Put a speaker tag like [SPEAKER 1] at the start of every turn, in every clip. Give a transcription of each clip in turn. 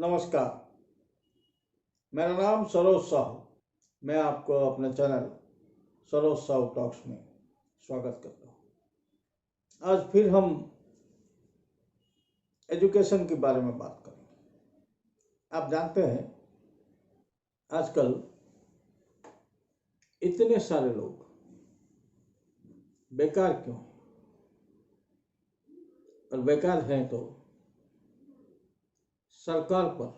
[SPEAKER 1] नमस्कार। मेरा नाम सरोज साहू। मैं आपको अपने चैनल सरोज साहू टॉक्स में स्वागत करता हूँ। आज फिर हम एजुकेशन के बारे में बात करेंगे। आप जानते हैं आजकल इतने सारे लोग बेकार क्यों हैं, और बेकार हैं तो सरकार पर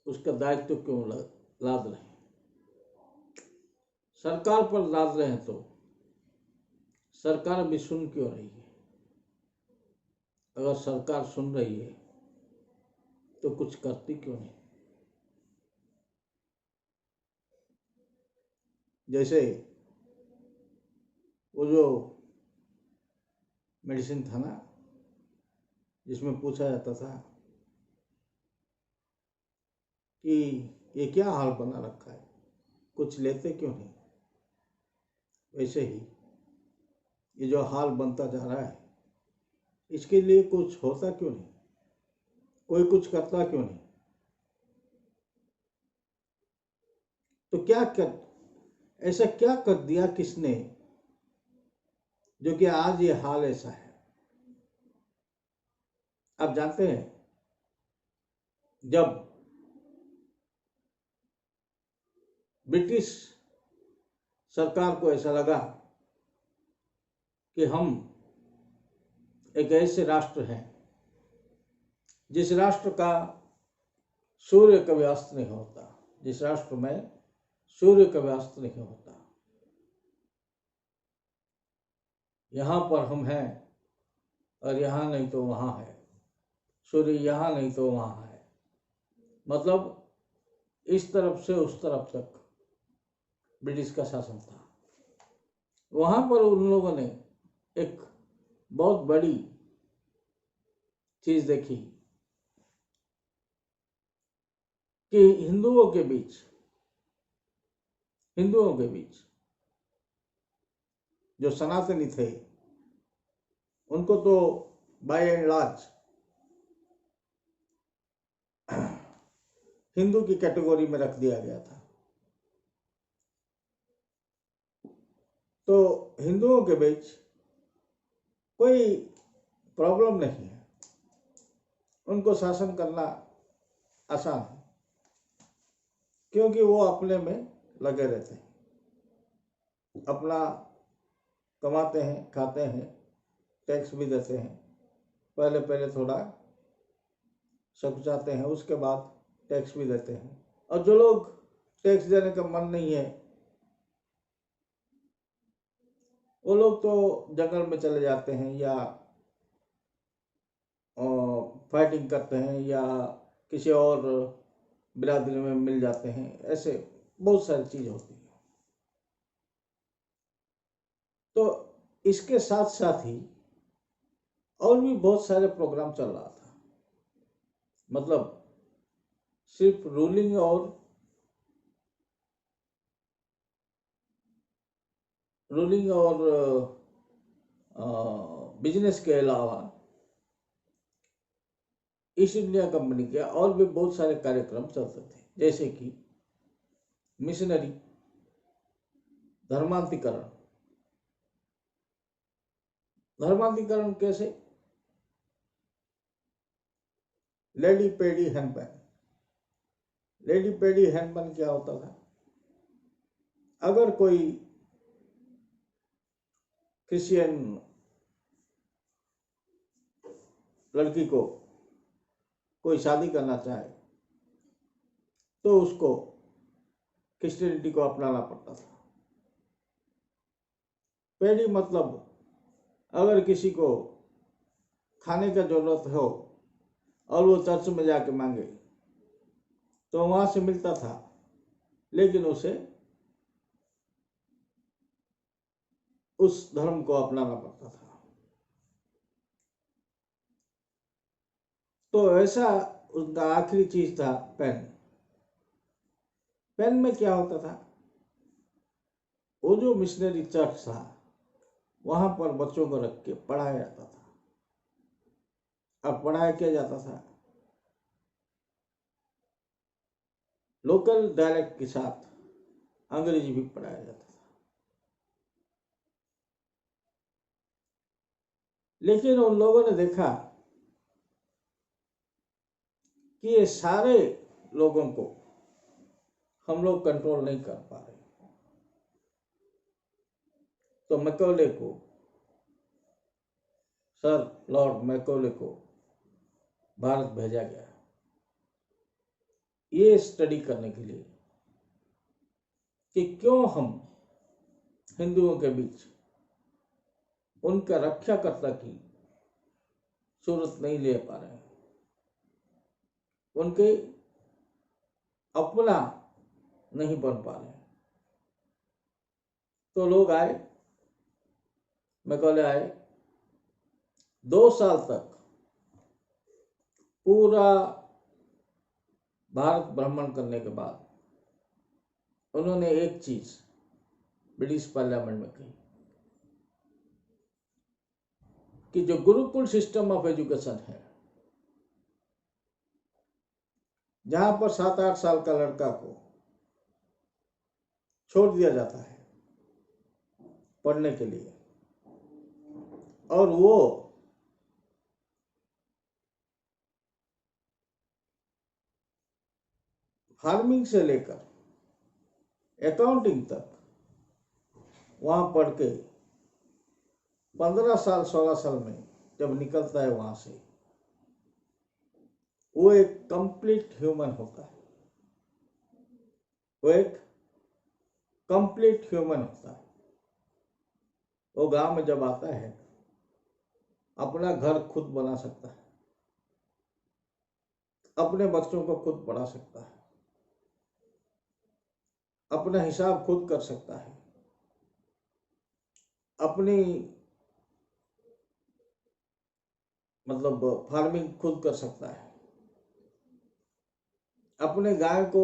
[SPEAKER 1] उसका दायित्व क्यों लाद रहे हैं। सरकार पर लाद रहे हैं तो सरकार भी सुन क्यों रही है। अगर सरकार सुन रही है तो कुछ करती क्यों नहीं। जैसे वो जो मेडिसिन था ना, जिसमें पूछा जाता था कि ये क्या हाल बना रखा है, कुछ लेते क्यों नहीं। वैसे ही ये जो हाल बनता जा रहा है, इसके लिए कुछ होता क्यों नहीं, कोई कुछ करता क्यों नहीं। तो ऐसा क्या कर दिया किसने जो कि आज ये हाल ऐसा है। आप जानते हैं, जब ब्रिटिश सरकार को ऐसा लगा कि हम एक ऐसे राष्ट्र हैं जिस राष्ट्र का सूर्य कभी अस्त नहीं होता, जिस राष्ट्र में सूर्य कभी अस्त नहीं होता, यहाँ पर हम हैं और यहाँ नहीं तो वहाँ है, सूर्य यहाँ नहीं तो वहाँ है। मतलब इस तरफ से उस तरफ तक ब्रिटिश का शासन था। वहाँ पर उन लोगों ने एक बहुत बड़ी चीज देखी कि हिंदुओं के बीच जो सनातनी थे उनको तो बाय एंड लार्ज हिंदू की कैटेगरी में रख दिया गया था। तो हिंदुओं के बीच कोई प्रॉब्लम नहीं है, उनको शासन करना आसान है, क्योंकि वो अपने में लगे रहते हैं, अपना कमाते हैं, खाते हैं, टैक्स भी देते हैं। पहले थोड़ा सकुचाते हैं, उसके बाद टैक्स भी देते हैं। और जो लोग टैक्स देने का मन नहीं है, वो लोग तो जंगल में चले जाते हैं या फाइटिंग करते हैं या किसी और बिरादरी में मिल जाते हैं। ऐसे बहुत सारी चीज़ होती है। तो इसके साथ साथ ही और भी बहुत सारे प्रोग्राम चल रहा था। मतलब सिर्फ रूलिंग और बिजनेस के अलावा ईस्ट इंडिया कंपनी के और भी बहुत सारे कार्यक्रम चलते थे, जैसे कि मिशनरी, धर्मांतरीकरण कैसे, लेडी पेडी हैंडपैन क्या होता था। अगर कोई क्रिश्चियन लड़की को कोई शादी करना चाहे तो उसको क्रिश्चियनिटी को अपनाना पड़ता था। पेडी मतलब अगर किसी को खाने का जरूरत हो और वो चर्च में जाके मांगे तो वहां से मिलता था, लेकिन उसे उस धर्म को अपनाना पड़ता था। तो ऐसा उनका आखिरी चीज था पेन में क्या होता था, वो जो मिशनरी चर्च था वहां पर बच्चों को रख के पढ़ाया जाता था। अब पढ़ाया क्या जाता था लोकल डायलेक्ट के साथ अंग्रेजी भी पढ़ाया जाता था। लेकिन उन लोगों ने देखा कि ये सारे लोगों को हम लोग कंट्रोल नहीं कर पा रहे, तो मैकॉले को, सर लॉर्ड मैकॉले को भारत भेजा गया ये स्टडी करने के लिए कि क्यों हम हिंदुओं के बीच उनका रक्षाकर्ता की सूरत नहीं ले पा रहे हैं, उनके अपना नहीं बन पा रहे हैं। तो लोग आए, मैकॉले आए, 2 साल तक पूरा भारत भ्रमण करने के बाद उन्होंने एक चीज ब्रिटिश पार्लियामेंट में कही कि जो गुरुकुल सिस्टम ऑफ एजुकेशन है, जहां पर 7-8 साल का लड़का को छोड़ दिया जाता है पढ़ने के लिए, और वो फार्मिंग से लेकर अकाउंटिंग तक वहां पढ़ के 15 साल 16 साल में जब निकलता है वहां से, वो एक कंप्लीट ह्यूमन होता है, वो एक कंप्लीट ह्यूमन होता है। वो गांव में जब आता है अपना घर खुद बना सकता है, अपने बच्चों को खुद पढ़ा सकता है, अपना हिसाब खुद कर सकता है, अपनी मतलब फार्मिंग खुद कर सकता है, अपने गाय को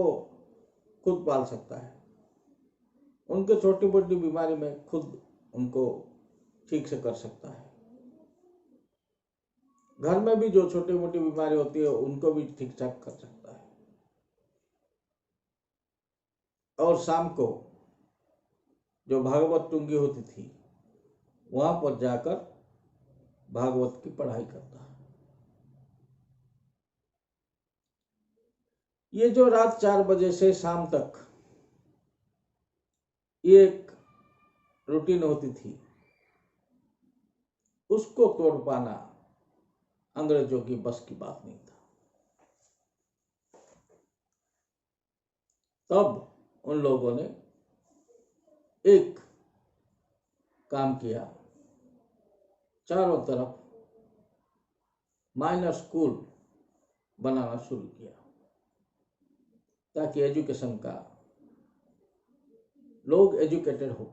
[SPEAKER 1] खुद पाल सकता है, उनके छोटी मोटी बीमारी में खुद उनको ठीक से कर सकता है, घर में भी जो छोटी मोटी बीमारी होती है उनको भी ठीक ठाक कर सकता है। और शाम को जो भागवत टुंगी होती थी वहां पर जाकर भागवत की पढ़ाई करता है। ये जो रात 4 बजे से शाम तक ये एक रूटीन होती थी, उसको तोड़ पाना अंग्रेजों की बस की बात नहीं था। तब उन लोगों ने एक काम किया, चारों तरफ माइनर स्कूल बनाना शुरू किया ताकि एजुकेशन का लोग एजुकेटेड हो।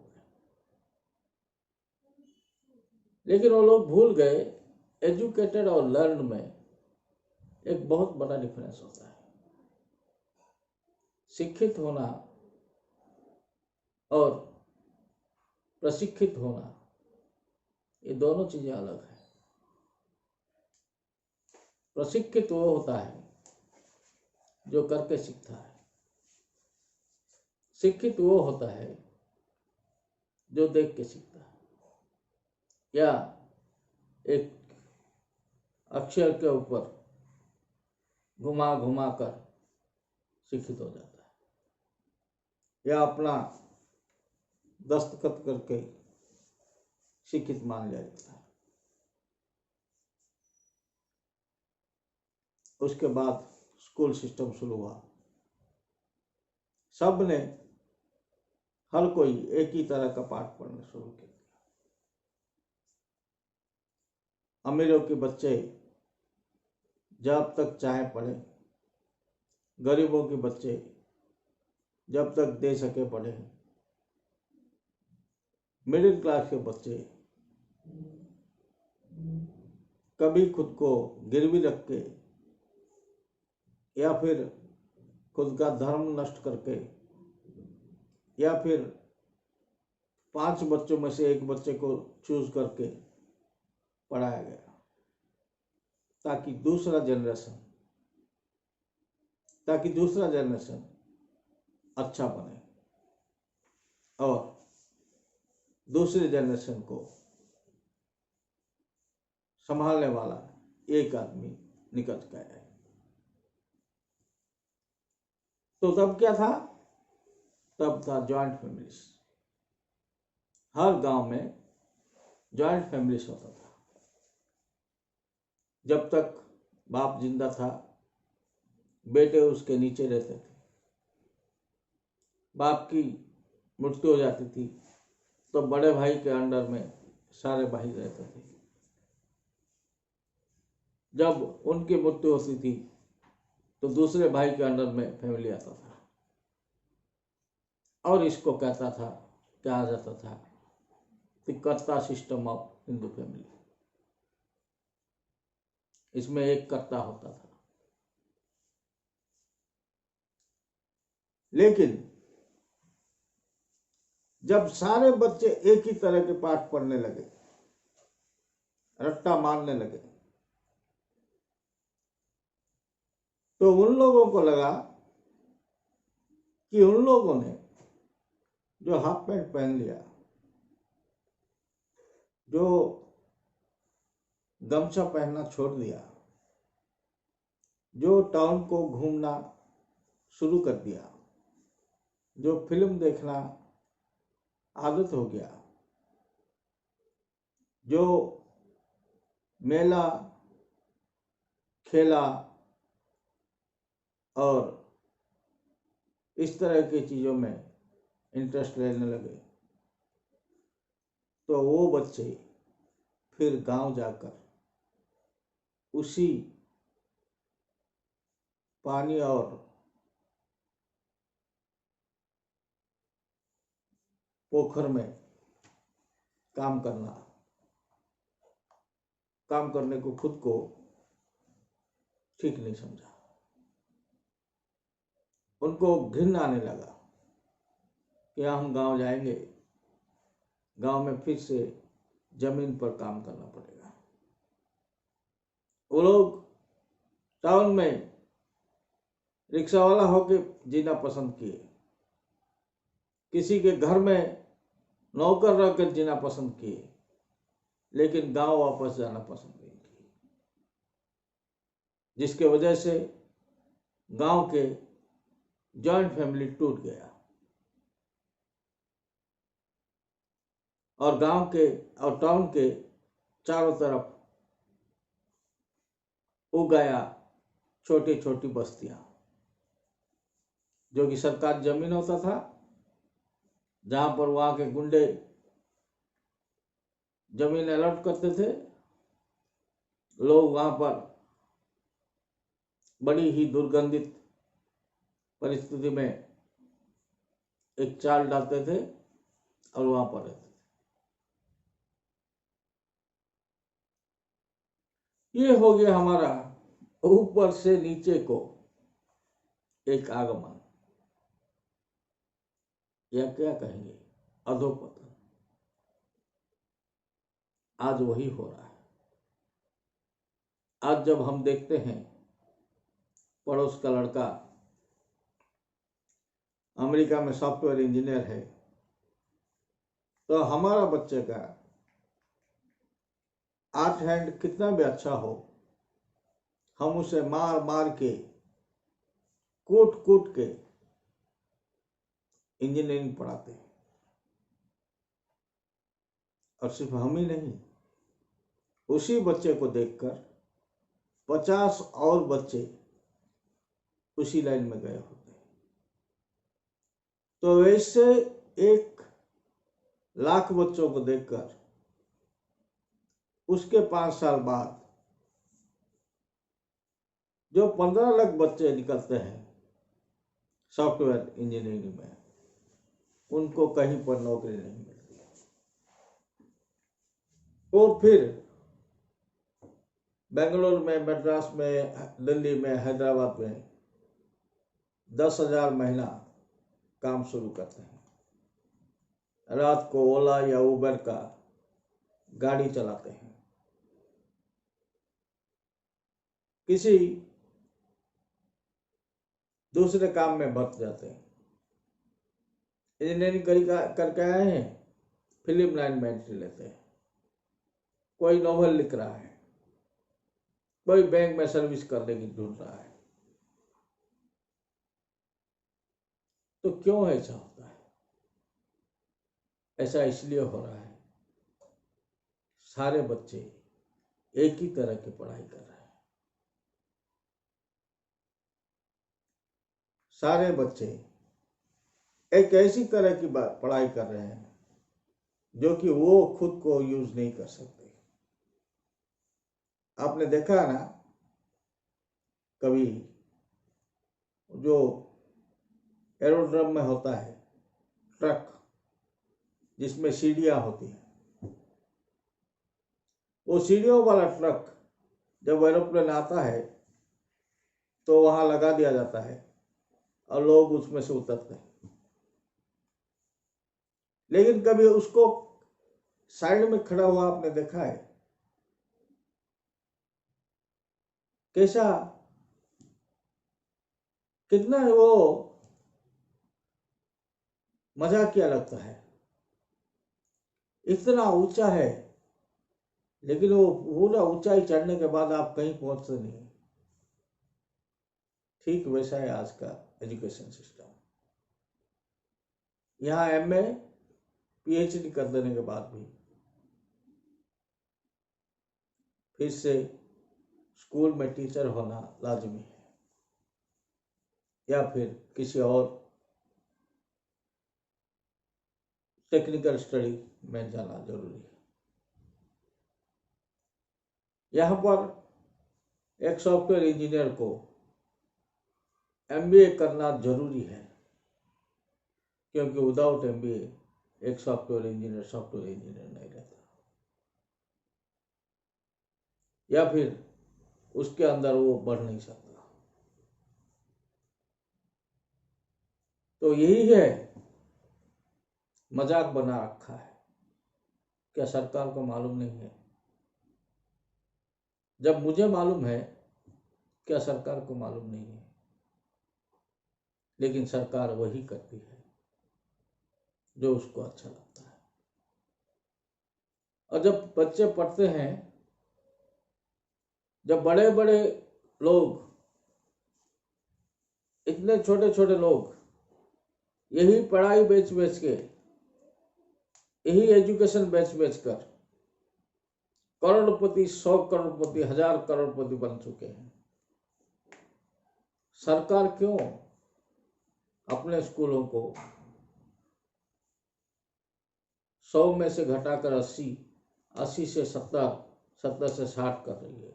[SPEAKER 1] लेकिन वो लोग भूल गए एजुकेटेड और लर्न में एक बहुत बड़ा डिफरेंस होता है। शिक्षित होना और प्रशिक्षित होना, ये दोनों चीजें अलग है। प्रशिक्षित वो होता है जो करके सीखता है, शिक्षित वो होता है जो देख के सीखता है या एक अक्षर के ऊपर घुमा घुमा कर शिक्षित हो जाता है या अपना दस्तखत करके शिक्षित मान लिया जाता है। उसके बाद स्कूल सिस्टम शुरू हुआ, सब ने हर कोई एक ही तरह का पाठ पढ़ना शुरू किया। अमीरों के बच्चे जब तक चाहे पढ़े, गरीबों के बच्चे जब तक दे सके पढ़े, मिडिल क्लास के बच्चे कभी खुद को गिरवी रख के या फिर खुद का धर्म नष्ट करके या फिर 5 बच्चों में से एक बच्चे को चूज करके पढ़ाया गया ताकि दूसरा जनरेशन अच्छा बने और दूसरी जनरेशन को संभालने वाला एक आदमी निकल के आए। तो तब क्या था? तब था जॉइंट फैमिलीज। हर गांव में जॉइंट फैमिलीज होता था। जब तक बाप जिंदा था, बेटे उसके नीचे रहते थे। बाप की मृत्यु हो जाती थी तो बड़े भाई के अंडर में सारे भाई रहते थे। जब उनकी मृत्यु होती थी तो दूसरे भाई के अंडर में फैमिली आता था और इसको कहा जाता था कि कर्ता सिस्टम ऑफ हिंदू फैमिली। इसमें एक कर्ता होता था। लेकिन जब सारे बच्चे एक ही तरह के पाठ पढ़ने लगे, रट्टा मारने लगे, तो उन लोगों को लगा कि उन लोगों ने जो हाफ पैंट पहन लिया, जो गमछा पहनना छोड़ दिया, जो टाउन को घूमना शुरू कर दिया, जो फिल्म देखना आदत हो गया, जो मेला खेला और इस तरह की चीज़ों में इंटरेस्ट लेने लगे, तो वो बच्चे फिर गांव जाकर उसी पानी और पोखर में काम करने को खुद को ठीक नहीं समझा। उनको घिन आने लगा कि हम गांव जाएंगे, गांव में फिर से जमीन पर काम करना पड़ेगा। वो लोग टाउन में रिक्शा वाला होके जीना पसंद किए, किसी के घर में नौकर रहकर जीना पसंद किए, लेकिन गांव वापस जाना पसंद नहीं किए, जिसके वजह से गांव के जॉइंट फैमिली टूट गया और गांव के और टाउन के चारों तरफ उग गया छोटी छोटी बस्तियां, जो कि सरकारी जमीन होता था, जहां पर वहां के गुंडे जमीन अलॉट करते थे। लोग वहां पर बड़ी ही दुर्गंधित परिस्थिति में एक चाल डालते थे और वहां पर रहते थे। ये हो गया हमारा ऊपर से नीचे को एक आगमन, या क्या कहेंगे, अधोपतन। आज वही हो रहा है। आज जब हम देखते हैं पड़ोस का लड़का अमेरिका में सॉफ्टवेयर इंजीनियर है, तो हमारा बच्चे का आर्ट हैंड कितना भी अच्छा हो, हम उसे मार मार के, कूट कूट के इंजीनियरिंग पढ़ाते हैं। और सिर्फ हम ही नहीं, उसी बच्चे को देखकर 50 और बच्चे उसी लाइन में गए होते हैं। तो वैसे 1,00,000 बच्चों को देखकर उसके 5 साल बाद जो 15 लाख बच्चे निकलते हैं सॉफ्टवेयर इंजीनियरिंग में, उनको कहीं पर नौकरी नहीं मिलती। और फिर बेंगलुरु में, मद्रास में, दिल्ली में, हैदराबाद में 10,000 महीना काम शुरू करते हैं। रात को ओला या उबर का गाड़ी चलाते हैं, किसी दूसरे काम में भट जाते हैं। इंजीनियरिंग करके आए हैं, फिल्म लाइन में एंट्री लेते हैं। कोई नोवेल लिख रहा है, कोई बैंक में सर्विस करने की ढूंढ रहा है। तो क्यों ऐसा होता है? ऐसा इसलिए हो रहा है, सारे बच्चे एक ही तरह की पढ़ाई कर रहे हैं। सारे बच्चे एक ऐसी तरह की पढ़ाई कर रहे हैं जो कि वो खुद को यूज नहीं कर सकते। आपने देखा ना, कभी जो एरोड्रम में होता है ट्रक जिसमें सीढ़ियां होती हैं, वो सीढ़ियों वाला ट्रक जब एरोप्लेन आता है तो वहां लगा दिया जाता है और लोग उसमें से उतरते हैं। लेकिन कभी उसको साइड में खड़ा हुआ आपने देखा है? कैसा, कितना वो मजाकिया लगता है। इतना ऊंचा है, लेकिन वो पूरा ऊंचाई चढ़ने के बाद आप कहीं पहुंचते नहीं। ठीक वैसा है आज का एजुकेशन सिस्टम। यहाँ एमए पीएचडी कर देने के बाद भी फिर से स्कूल में टीचर होना लाजमी है, या फिर किसी और टेक्निकल स्टडी में जाना जरूरी है। यहाँ पर एक सॉफ्टवेयर इंजीनियर को एमबीए करना जरूरी है, क्योंकि विदाउट एमबीए एक सॉफ्टवेयर इंजीनियर नहीं रहता, या फिर उसके अंदर वो बढ़ नहीं सकता। तो यही है, मजाक बना रखा है। क्या सरकार को मालूम नहीं है? जब मुझे मालूम है, क्या सरकार को मालूम नहीं है? लेकिन सरकार वही करती है जो उसको अच्छा लगता है। और जब बच्चे पढ़ते हैं, जब बड़े बड़े लोग, इतने छोटे छोटे लोग यही पढ़ाई बेच बेच के, यही एजुकेशन बेच बेच कर करोड़पति, 100 करोड़पति, 1000 करोड़पति बन चुके हैं, सरकार क्यों अपने स्कूलों को 100 में से घटाकर 80 से 70, 70 से 60 कर रही है?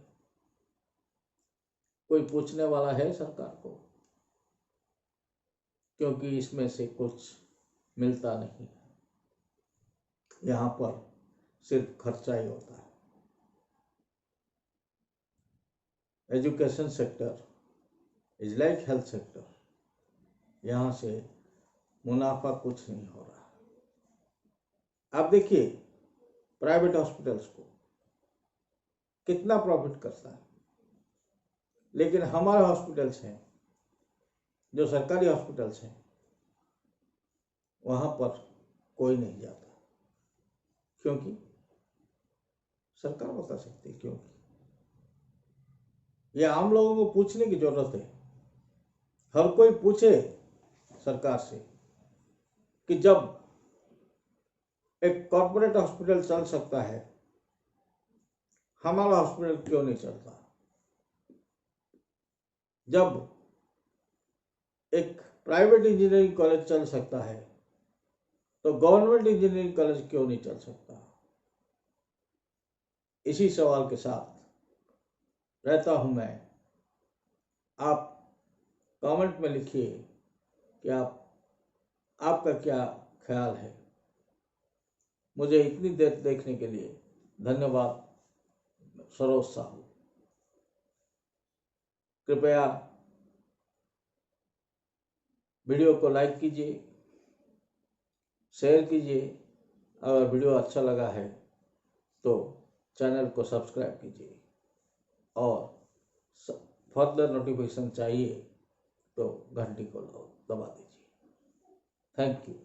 [SPEAKER 1] कोई पूछने वाला है सरकार को? क्योंकि इसमें से कुछ मिलता नहीं है। यहाँ पर सिर्फ खर्चा ही होता है। Education sector is like health sector. यहाँ से मुनाफा कुछ नहीं हो रहा। आप देखिए प्राइवेट हॉस्पिटल्स को कितना प्रॉफिट करता है, लेकिन हमारे हॉस्पिटल्स हैं, जो सरकारी हॉस्पिटल्स हैं, वहां पर कोई नहीं जाता। क्योंकि सरकार बता सकती है क्योंकि ये आम लोगों को पूछने की जरूरत है। हर कोई पूछे सरकार से कि जब एक कॉर्पोरेट हॉस्पिटल चल सकता है, हमारा हॉस्पिटल क्यों नहीं चलता? जब एक प्राइवेट इंजीनियरिंग कॉलेज चल सकता है, तो गवर्नमेंट इंजीनियरिंग कॉलेज क्यों नहीं चल सकता? इसी सवाल के साथ रहता हूं मैं। आप कमेंट में लिखिए कि आपका क्या ख्याल है। मुझे इतनी देर देखने के लिए धन्यवाद। सरोज साहू, कृपया वीडियो को लाइक कीजिए, शेयर कीजिए। अगर वीडियो अच्छा लगा है तो चैनल को सब्सक्राइब कीजिए, और फर्दर नोटिफिकेशन चाहिए तो घंटी को दबा दीजिए। Thank you.